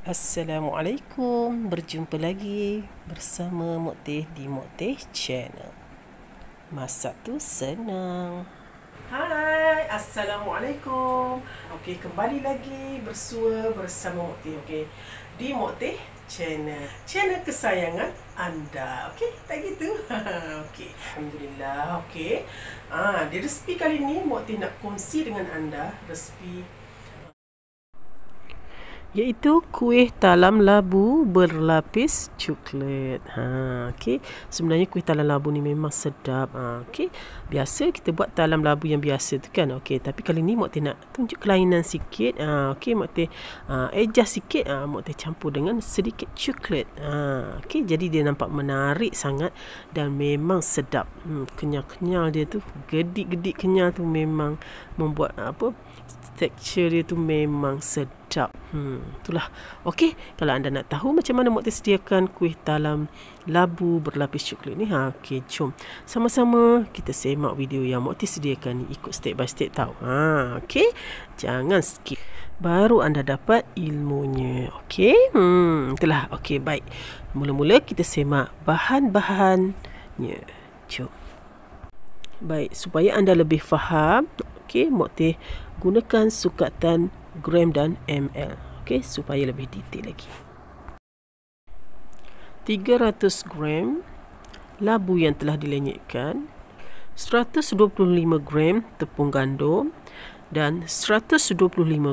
Assalamualaikum, berjumpa lagi bersama Mokteh di Mokteh Channel. Masak tu senang. Hai, Assalamualaikum. Okey, kembali lagi bersua bersama Mokteh, okey, di Mokteh Channel. Channel kesayangan anda. Okey, tak gitu? Okey, alhamdulillah. Okey. Di resipi kali ni Mokteh nak kongsi dengan anda resipi iaitu kuih talam labu berlapis coklat. Okey. Sebenarnya kuih talam labu ni memang sedap. Okey. Biasa kita buat talam labu yang biasa tu kan. Okey, tapi kali ni Mokteh nak tunjuk kelainan sikit. Okey, Mokteh adjust sikit. Mokteh campur dengan sedikit coklat. Okey, jadi dia nampak menarik sangat dan memang sedap. Kenyal-kenyal dia tu, gedik-gedik kenyal tu memang membuat tekstur dia tu memang sedap. Itulah. Okey, kalau anda nak tahu macam mana Mokteh sediakan kuih talam labu berlapis coklat ni, okey, jom sama-sama kita semak video yang Mokteh sediakan ni, ikut step by step tau. Okey, jangan skip, baru anda dapat ilmunya. Okey, itulah. Okey, baik. Mula-mula kita semak bahan-bahannya. Jom. Baik, supaya anda lebih faham, okey, Mokteh gunakan sukatan gram dan ml. Okey, supaya lebih detail lagi. 300 gram labu yang telah dilenyitkan, 125 gram tepung gandum dan 125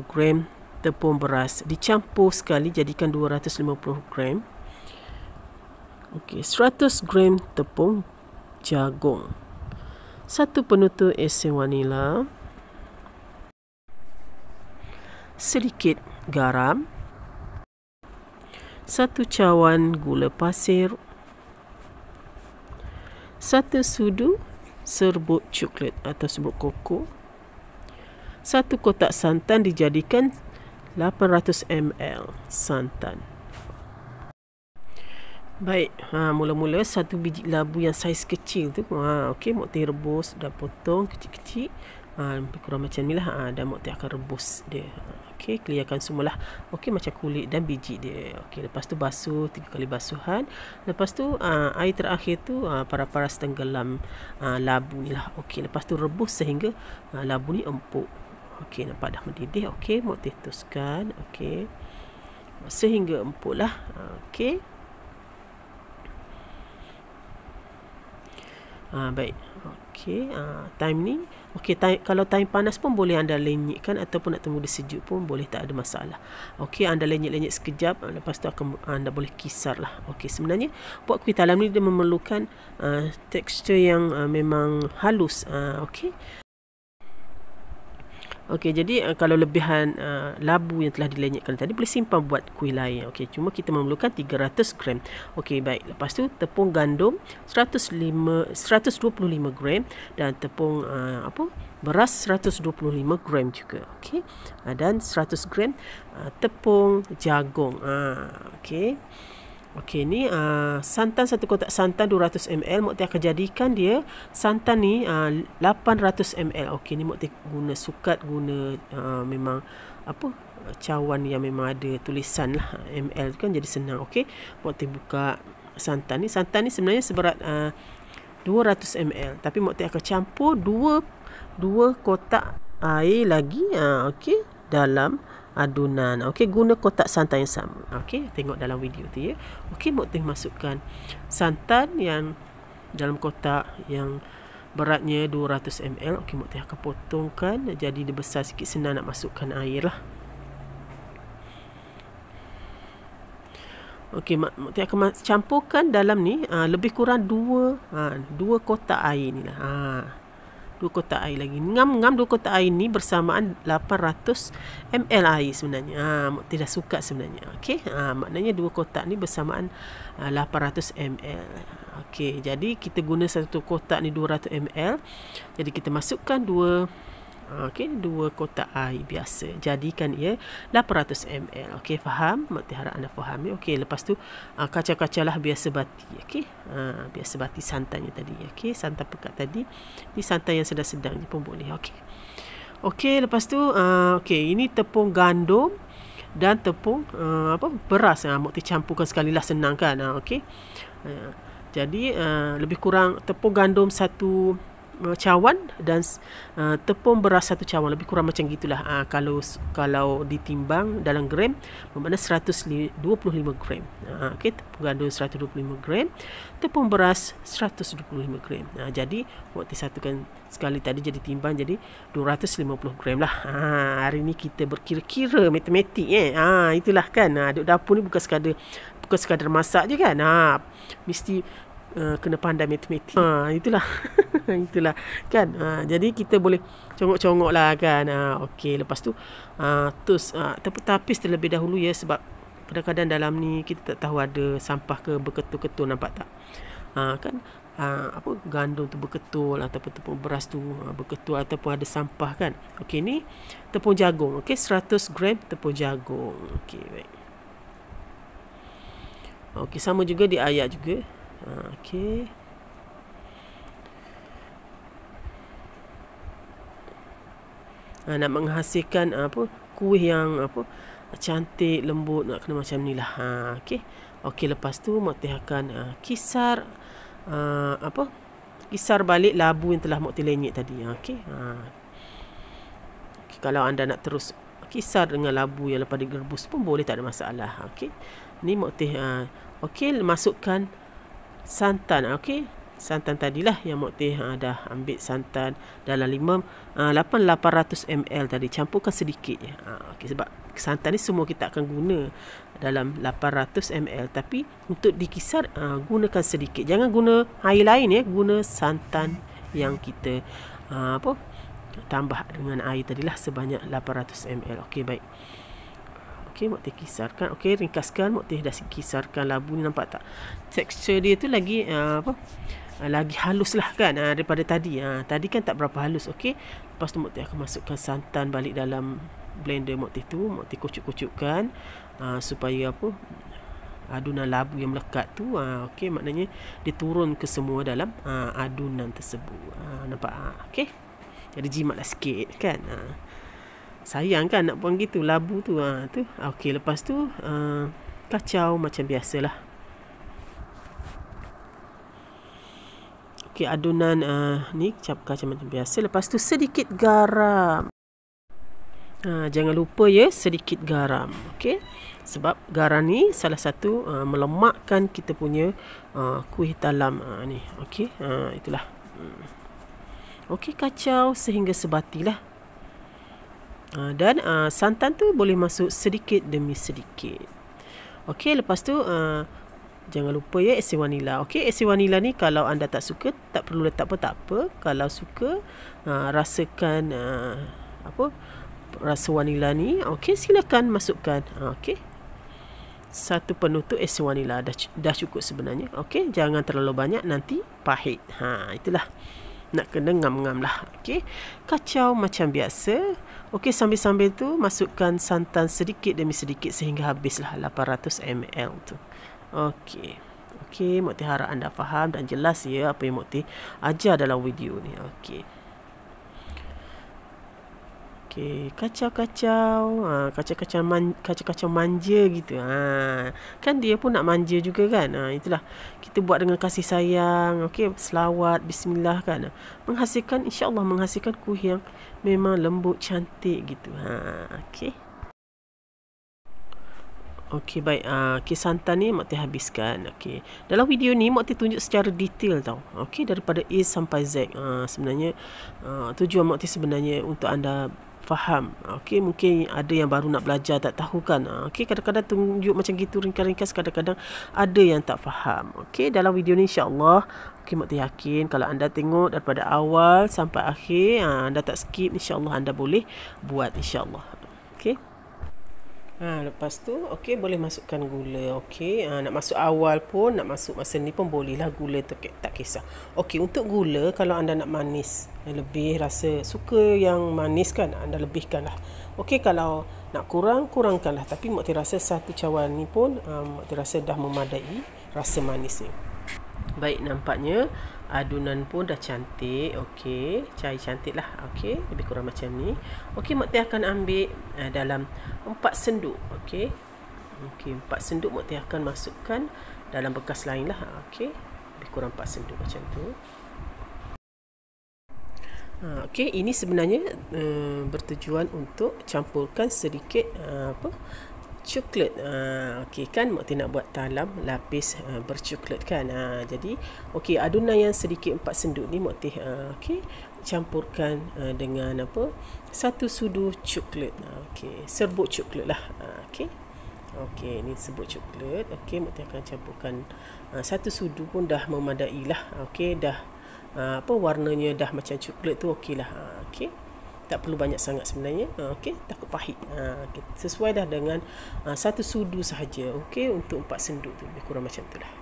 gram tepung beras. Dicampur sekali jadikan 250 gram. Okey, 100 gram tepung jagung. 1 penutup esen vanila, sedikit garam, 1 cawan gula pasir, 1 sudu serbuk coklat atau serbuk koko, 1 kotak santan dijadikan 800 ml santan. Baik, mula-mula 1 biji labu yang saiz kecil tu, okey, Mokteh rebus dan potong kecil-kecil. Lebih kurang macam ni lah. Dan Mokteh akan rebus dia. Okey, clearkan semualah. Okey, macam kulit dan biji dia. Okey, lepas tu basuh 3 kali basuhan. Lepas tu air terakhir tu paras-paras tenggelam labu ni lah. Okey, lepas tu rebus sehingga labu ni empuk. Okey, nampak dah mendidih. Okey, Mokteh teruskan. Okey, sehingga empuk lah. Okey. Baik. Okey, time ni, okey, kalau time panas pun boleh anda lenyitkan ataupun nak tunggu dia sejuk pun boleh, tak ada masalah. Okey, anda lenyit-lenyit sekejap, lepas tu anda boleh kisar lah. Okey, sebenarnya buat kuih talam ni dia memerlukan tekstur yang memang halus. Okey. Okey, jadi kalau lebihan labu yang telah dilenyitkan tadi boleh simpan buat kuih lain. Okey, cuma kita memerlukan 300 gram. Okey, baik. Lepas tu tepung gandum 125 gram dan tepung beras 125 gram juga. Okey. Dan 100 gram tepung jagung. Okey. Okey, ni santan, 1 kotak santan 200 ml. Mokteh akan jadikan dia santan ni 800 ml. Okey, ni Mokteh guna sukat, guna memang cawan yang memang ada tulisan lah ml kan, jadi senang. Okey, Mokteh buka santan ni. Santan ni sebenarnya seberat 200 ml, tapi Mokteh akan campur 2 kotak air lagi. Okey, dalam adunan. Okey, guna kotak santan yang sama. Okey, tengok dalam video tu ya. Okey, Mokteh masukkan santan yang dalam kotak yang beratnya 200 ml. Okey, Mokteh akan potongkan jadi dia besar sikit, senang nak masukkan air lah. Okey, Mokteh akan campurkan dalam ni lebih kurang 2 kotak air ni lah. 2 kotak air lagi. Ngam 2 kotak air ni bersamaan 800 ml air sebenarnya. Mokteh dah suka sebenarnya. Okey, maknanya 2 kotak ni bersamaan 800 ml. Okey, jadi kita guna 1 kotak ni 200 ml. Jadi kita masukkan 2 kotak air biasa. Jadikan ia 800 ml. Okey, faham? Mokteh harap anda faham ya. Okey, lepas tu kacau-kacau lah biasa bati. Okey, biasa bati santannya tadi. Okey, santan pekat tadi. Ni santan yang sedang-sedang je pun boleh. Okey. Okey, lepas tu okey, ini tepung gandum dan tepung beras. Mok campurkan sekali lah, senang kan. Okey. Jadi lebih kurang tepung gandum 1 cawan dan tepung beras 1 cawan, lebih kurang macam gitulah. Kalau ditimbang dalam gram bermakna 125 gram. Okey, tepung gandum 125 gram, tepung beras 125 gram. Jadi waktu satukan sekali tadi jadi timbang jadi 250 gram lah. Hari ni kita berkira-kira matematik itulah kan. Duk dapur ni bukan sekadar masak je kan. Mesti kena pandai matematik. Itulah. Itulah kan. Jadi kita boleh congok-congok lah kan. Okey, lepas tu terus tapis terlebih dahulu ya, sebab kadang-kadang dalam ni kita tak tahu ada sampah ke berketul-ketul, nampak tak? Kan gandum tu berketul ataupun tepung beras tu berketul ataupun ada sampah kan. Okey, ni tepung jagung. Okey, 100 gram tepung jagung. Okey, baik. Okey, sama juga di ayat juga. Okey. Nak menghasilkan kuih yang cantik, lembut, nak kena macam ni lah. Okey. Okey, lepas tu Mokti akan kisar kisar balik labu yang telah Mokti lenyek tadi. Okey. Okay, kalau anda nak terus kisar dengan labu yang lepas digerebus pun boleh, tak ada masalah. Okey. Ni Mokti okey, masukkan santan. Okey. Santan tadilah yang Mokti dah ambil santan dalam 800 ml tadi, campurkan sedikit je. Okey, sebab santan ni semua kita akan guna dalam 800 ml, tapi untuk dikisar gunakan sedikit. Jangan guna air lain ya, guna santan yang kita tambah dengan air tadilah sebanyak 800 ml. Okey, baik. Okey, Mokti kisarkan. Okey, ringkaskan. Mokti dah kisarkan labu ni, nampak tak? Tekstur dia tu lagi lagi halus lah kan daripada tadi. Tadi kan tak berapa halus. Okey, lepas tu Mokti akan masukkan santan balik dalam blender Mokti tu. Mokti kucuk-kucukkan supaya adunan labu yang melekat tu okey, maknanya dia turun ke semua dalam adunan tersebut. Nampak? Okey, jadi jimatlah sikit kan. Sayang kan nak buang gitu labu tu. Tu. Okey, lepas tu kacau macam biasalah. Okey, adunan ni kacau macam biasa. Lepas tu sedikit garam. Jangan lupa ya, sedikit garam. Okey, sebab garam ni salah satu melemakkan kita punya kuih talam ni. Okey, itulah. Okey, kacau sehingga sebatilah. Dan santan tu boleh masuk sedikit demi sedikit. Okey, lepas tu jangan lupa ya, esen vanila. Okey, esen vanila ni kalau anda tak suka, tak perlu letak pun tak apa. Kalau suka rasakan rasa vanila ni, okey, silakan masukkan. Okey, satu penutup esen vanila dah cukup sebenarnya. Okey, jangan terlalu banyak, nanti pahit. Itulah, nak kena ngam-ngam lah. Okey, kacau macam biasa. Okey, sambil-sambil tu masukkan santan sedikit demi sedikit sehingga habislah 800 ml tu. Okey. Okey, Mokti harap anda faham dan jelas ya apa yang Mokti ajar dalam video ni. Okey. Okey, kacau-kacau. Kacau-kacau manja gitu. Kan dia pun nak manja juga kan. Itulah, kita buat dengan kasih sayang. Okey, selawat, bismillah kan. InsyaAllah menghasilkan kuih yang memang lembut, cantik gitu. Okey. Okey, baik. Santan ni Mokti habiskan. Okey, dalam video ni Mokti tunjuk secara detail tau. Okey, daripada A sampai Z. Sebenarnya tujuan Mokti sebenarnya untuk anda faham. Okey, mungkin ada yang baru nak belajar tak tahu kan. Okey, kadang-kadang tunjuk macam gitu ringkas-ringkas, kadang-kadang ada yang tak faham. Okey, dalam video ni insya-Allah Mokti yakin kalau anda tengok daripada awal sampai akhir, anda tak skip, insya-Allah anda boleh buat insya-Allah. Okey. Lepas tu okey, boleh masukkan gula. Okey, nak masuk awal pun, nak masuk masa ni pun bolehlah, gula tu tak kisah. Okey, untuk gula kalau anda nak manis lebih, rasa suka yang manis kan, anda lebihkanlah. Okey, kalau nak kurangkanlah, tapi Mokti rasa satu cawan ni pun Mokti rasa dah memadai rasa manis ni. Baik, nampaknya Adunan pun dah cantik. Okey, cair cantik lah. Okey, lebih kurang macam ni. Okey, Mak Tia akan ambil dalam 4 senduk. Okey. Okey, 4 senduk Mak Tia akan masukkan dalam bekas lain lah. Okey, lebih kurang 4 senduk macam tu. Okey, ini sebenarnya bertujuan untuk campurkan sedikit coklat. Okey kan, Mak Tia nak buat talam lapis bercoklat kan. Jadi okey, adunan yang sedikit 4 senduk ni Mak Tia okey, campurkan dengan 1 sudu coklat. Okey, serbuk coklat lah. Okey. Okey, ni serbuk coklat. Okey, Mak Tia akan campurkan 1 sudu pun dah memadai lah. Okey, dah warnanya dah macam coklat tu okeylah. Okey. Tak perlu banyak sangat sebenarnya. Okey, takut pahit. Okay. Sesuai dah dengan 1 sudu sahaja. Okey, untuk 4 senduk tu lebih kurang macam tu lah.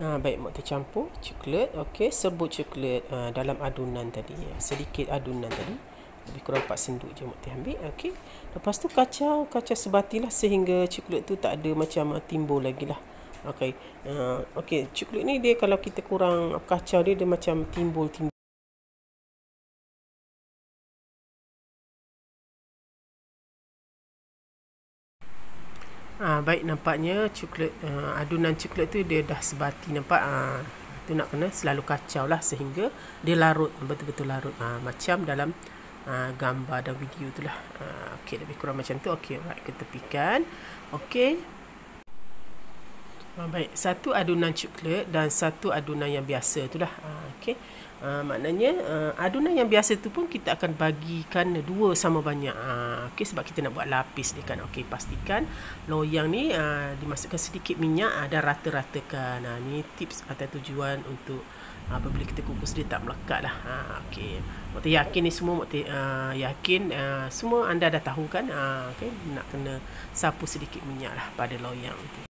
Baik, Mak Tia campur coklat. Okey, serbuk coklat dalam adunan tadi. Sedikit adunan tadi. Lebih kurang 4 senduk je Mak Tia ambil. Okey. Lepas tu kacau sebati lah sehingga coklat tu tak ada macam timbul lagi lah. Okey. Okey, coklat ni dia kalau kita kurang kacau dia macam timbul. Baik, nampaknya coklat adunan coklat tu dia dah sebati, nampak. Tu nak kena selalu kacau lah sehingga dia larut, betul-betul larut. Macam dalam gambar dan video tu lah. Okey, lebih kurang macam tu. Okey, right, ketepikan. Okey. Baik, 1 adunan coklat dan 1 adunan yang biasa tu lah. Okey. Maknanya adunan yang biasa tu pun kita akan bagikan 2 sama banyak. Okey, sebab kita nak buat lapis dia kan. Okey, pastikan loyang ni dimasukkan sedikit minyak dan rata-ratakan. Ni tips atau tujuan untuk apabila kita kukus dia tak melekat lah. Okey, Mak Tia yakin ni semua, Mak Tia yakin semua anda dah tahu kan. Okey, nak kena sapu sedikit minyak lah pada loyang tu.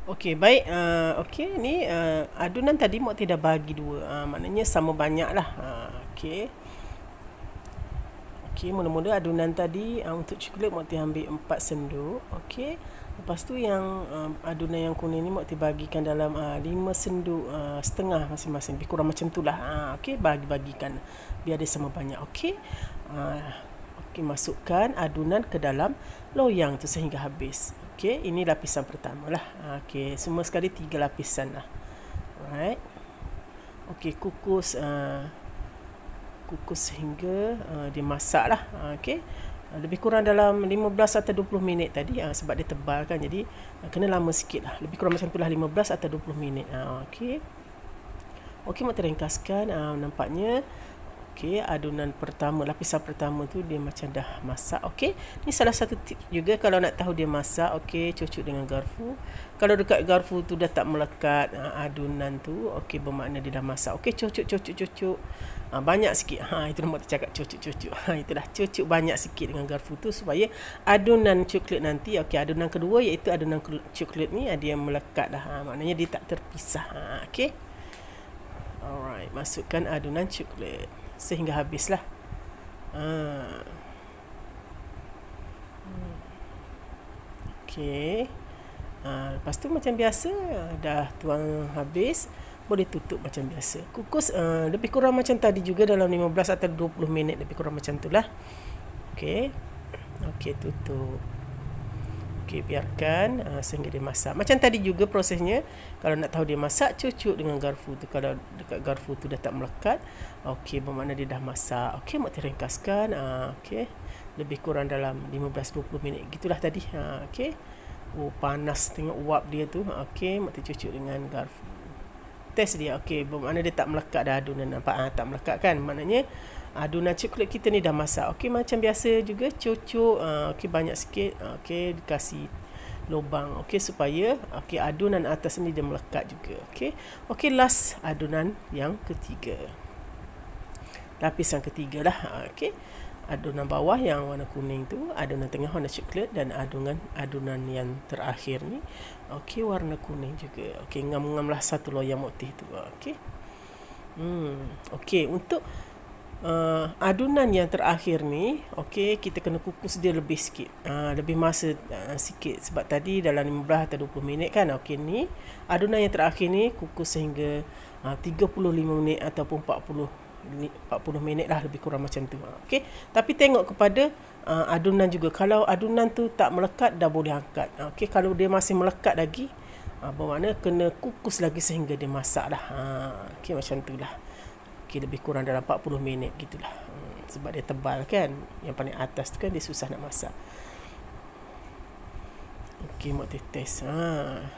Okey, baik. Okey, ni adunan tadi Mak Tia dah bagi 2. Maknanya sama banyak lah. Okey. Okey, mula-mula adunan tadi untuk coklat Mak Tia ambil 4 senduk. Okey. Lepas tu yang adunan yang kuning ni Mak Tia bagikan dalam 5 senduk setengah masing-masing. Lebih kurang macam tu lah. Okey, bagi-bagikan biar dia sama banyak. Okey. Okey, masukkan adunan ke dalam loyang tu sehingga habis. Okey, ini lapisan pertama lah. Okey, semua sekali 3 lapisan lah. Alright. Okey, kukus sehingga dia masak lah. Okey, lebih kurang dalam 15 atau 20 minit tadi. Sebab dia tebal kan, jadi kena lama sikit lah. Lebih kurang macam tu lah, 15 atau 20 minit. Okey. Okey, Mak Tia ringkaskan. Nampaknya okey, adunan pertama, lapisan pertama tu dia macam dah masak. Okey, ni salah satu tips juga kalau nak tahu dia masak. Okey, cucuk dengan garfu. Kalau dekat garfu tu dah tak melekat adunan tu, okey, bermakna dia dah masak. Okey, cucuk. Banyak sikit. Itu Mak Tia cakap cucuk. Itulah, cucuk banyak sikit dengan garfu tu supaya adunan coklat nanti, okey, adunan kedua iaitu adunan coklat ni dia melekat dah. Maknanya dia tak terpisah. Okey. Alright, masukkan adunan coklat sehingga habislah. Okey. Lepas tu macam biasa dah tuang habis, boleh tutup macam biasa. Kukus lebih kurang macam tadi juga dalam 15 atau 20 minit, lebih kurang macam itulah. Okey. Okey, tutup. Okey, biarkan sehingga dia masak. Macam tadi juga prosesnya. Kalau nak tahu dia masak, cucuk dengan garfu tu. Kalau dekat garfu tu dah tak melekat, okey, bermakna dia dah masak. Okey, Mak Tia ringkaskan. Okey, lebih kurang dalam 15-20 minit gitulah tadi. Okey. Panas, tengok uap dia tu. Okey, Mak Tia cucuk dengan garfu. Test dia. Okey, bermakna dia tak melekat dah adunan. Nampak? Tak melekat kan? Maknanya adunan coklat kita ni dah masak. Okey, macam biasa juga cucuk. Okey, banyak sikit. Okey, dikasih lubang. Okey, supaya adunan atas ni dia melekat juga. Okey. Okey, last adunan yang ketiga. Lapisan ketiga lah. Okey. Adunan bawah yang warna kuning tu, adunan tengah warna coklat dan adunan yang terakhir ni okey, warna kuning juga. Okey, ngam-ngam lah satu loyang Mak Tia tu. Okey. Okey, untuk adunan yang terakhir ni, okey, kita kena kukus dia lebih sikit, lebih masa sikit, sebab tadi dalam 15 atau 20 minit kan. Okey, ni adunan yang terakhir ni kukus sehingga 35 minit ataupun 40 minit lah, lebih kurang macam tu. Okey, tapi tengok kepada adunan juga. Kalau adunan tu tak melekat, dah boleh angkat. Okey, kalau dia masih melekat lagi, bermakna kena kukus lagi sehingga dia masak lah. Okey, macam tu lah. Okay, lebih kurang dalam 40 minit gitulah. Sebab dia tebal kan. Yang paling atas tu kan dia susah nak masak. Okey, Mak Teh test.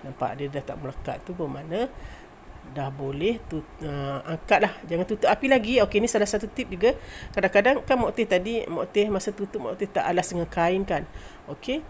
Nampak dia dah tak melekat tu, bermakna dah boleh angkat lah. Jangan tutup api lagi. Okey, ni salah satu tip juga. Kadang-kadang kan Mak Teh tadi, Mak Teh masa tutup Mak Teh tak alas dengan kain kan. Okey,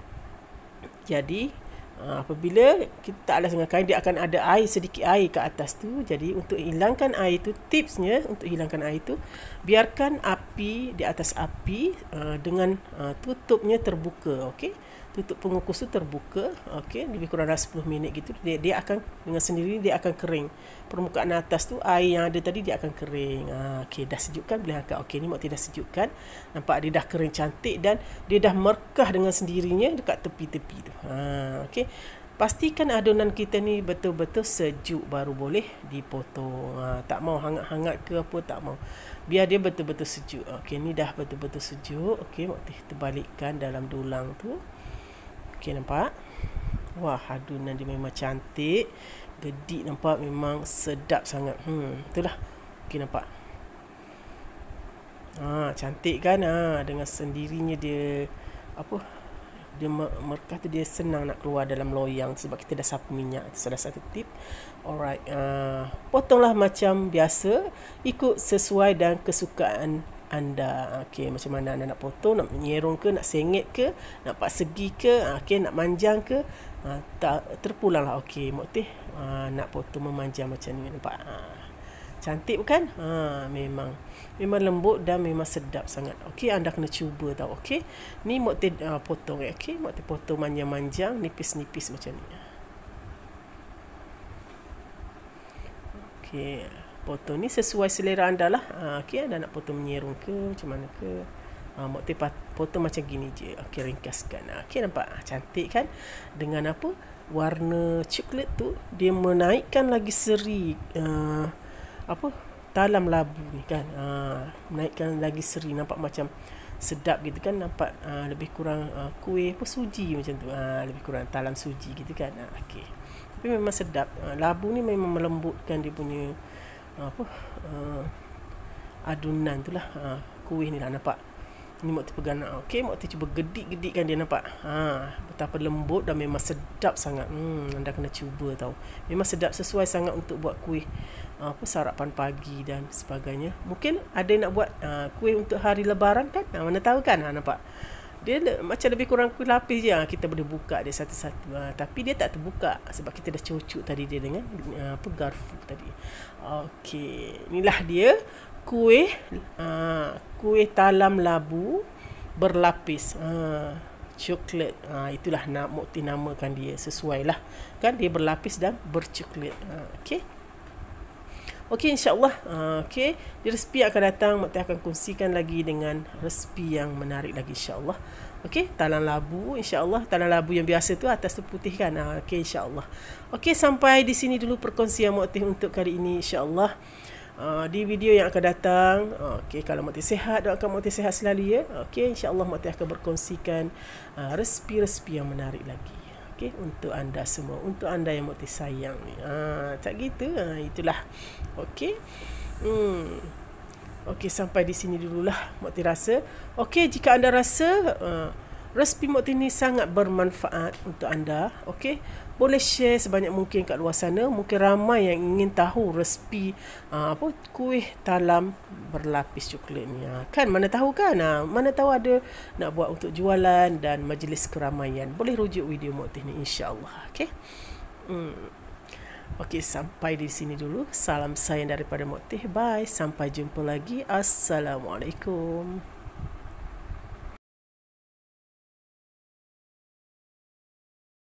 jadi apabila kita alas dengan kain, dia akan ada air, sedikit air ke atas tu. Jadi untuk hilangkan air tu, tipsnya untuk hilangkan air tu, biarkan api di atas api dengan tutupnya terbuka. Okey, tutup pengukus tu terbuka. Okey, lebih kurang 10 minit gitu. Dia akan dengan sendiri dia akan kering. Permukaan atas tu, air yang ada tadi dia akan kering. Okey, dah sejuk kan, boleh angkat. Okey, ni Mak Teh dah sejuk kan. Nampak dia dah kering cantik dan dia dah merkah dengan sendirinya dekat tepi-tepi tu. Okey, pastikan adunan kita ni betul-betul sejuk baru boleh dipotong. Tak mau hangat-hangat ke apa, tak mau. Biar dia betul-betul sejuk. Okey, ni dah betul-betul sejuk. Okey, Mak Teh terbalikkan dalam dulang tu. Okey, nampak? Wah, adunan dia memang cantik. Gedik, nampak, memang sedap sangat. Itulah. Okey, nampak? Cantik kan? Dengan sendirinya dia dia merkah tu, dia senang nak keluar dalam loyang sebab kita dah sapu minyak. Itu salah satu tip. Alright, potonglah macam biasa, ikut sesuai dan kesukaan anda. Okey, macam mana anda nak potong, nak menyerong ke, nak sengit ke, nak persegi ke, okey, nak manjang ke, tak terpulang lah. Okey, Mak Teh nak potong memanjang macam ni, nampak? Cantik bukan? Memang lembut dan memang sedap sangat. Okey, anda kena cuba tau. Okey, ni Mak Teh potong. Okey, Mak Teh potong manjang-manjang, nipis-nipis macam ni. Okey, potong ni sesuai selera anda lah. Okey, anda nak potong menyerong ke, macam mana ke. Mak Teh potong macam gini je. Okey, ringkaskan. Okey, nampak? Cantik kan? Dengan apa? Warna coklat tu, dia menaikkan lagi seri talam labu ni kan. Menaikkan lagi seri, nampak macam sedap gitu kan. Nampak lebih kurang kuih suji macam tu. Lebih kurang talam suji gitu kan. Okey, tapi memang sedap. Labu ni memang melembutkan dia punya adunan tu lah. Kuih ni lah, nampak? Ni Mak Teh pegang. Okey, Mak Teh cuba gedik-gedikkan dia, nampak? Betapa lembut dan memang sedap sangat. Anda kena cuba tau. Memang sedap, sesuai sangat untuk buat kuih sarapan pagi dan sebagainya. Mungkin ada yang nak buat kuih untuk hari lebaran kan. Mana tahu kan. Nampak? Dia macam lebih kurang kuih lapis je. Kita boleh buka dia satu-satu. Tapi dia tak terbuka sebab kita dah cucuk tadi dia dengan garfu tadi. Okey, inilah dia kuih talam labu berlapis coklat. Itulah Mak Teh namakan dia, sesuai lah kan, dia berlapis dan bercoklat. Okey, insyaAllah. Okey, di resipi yang akan datang, Mak Teh akan kongsikan lagi dengan resipi yang menarik lagi, insyaAllah. Okey, talam labu, insyaAllah. Talam labu yang biasa tu, atas tu putih kan. Okey, insyaAllah. Okey, sampai di sini dulu perkongsian Mak Teh untuk kali ini, insyaAllah. Di video yang akan datang, okey, kalau Mak Teh sihat, doakan Mak Teh sihat selalu ya. Okey, insyaAllah Mak Teh akan berkongsikan resipi-resipi yang menarik lagi. Okey, untuk anda semua, untuk anda yang Mak Teh sayang ni. Tak gitu, itulah. Okey. Okey, sampai di sini dululah Mak Teh rasa. Okey, jika anda rasa resipi Mak Teh ni sangat bermanfaat untuk anda, okey, boleh share sebanyak mungkin kat luar sana. Mungkin ramai yang ingin tahu resipi kuih talam berlapis coklat ni. Kan mana tahu kan? Mana tahu ada nak buat untuk jualan dan majlis keramaian. Boleh rujuk video Mak Teh ni, insya-Allah. Okey. Okey, sampai di sini dulu. Salam sayang daripada Mak Teh. Bye. Sampai jumpa lagi. Assalamualaikum.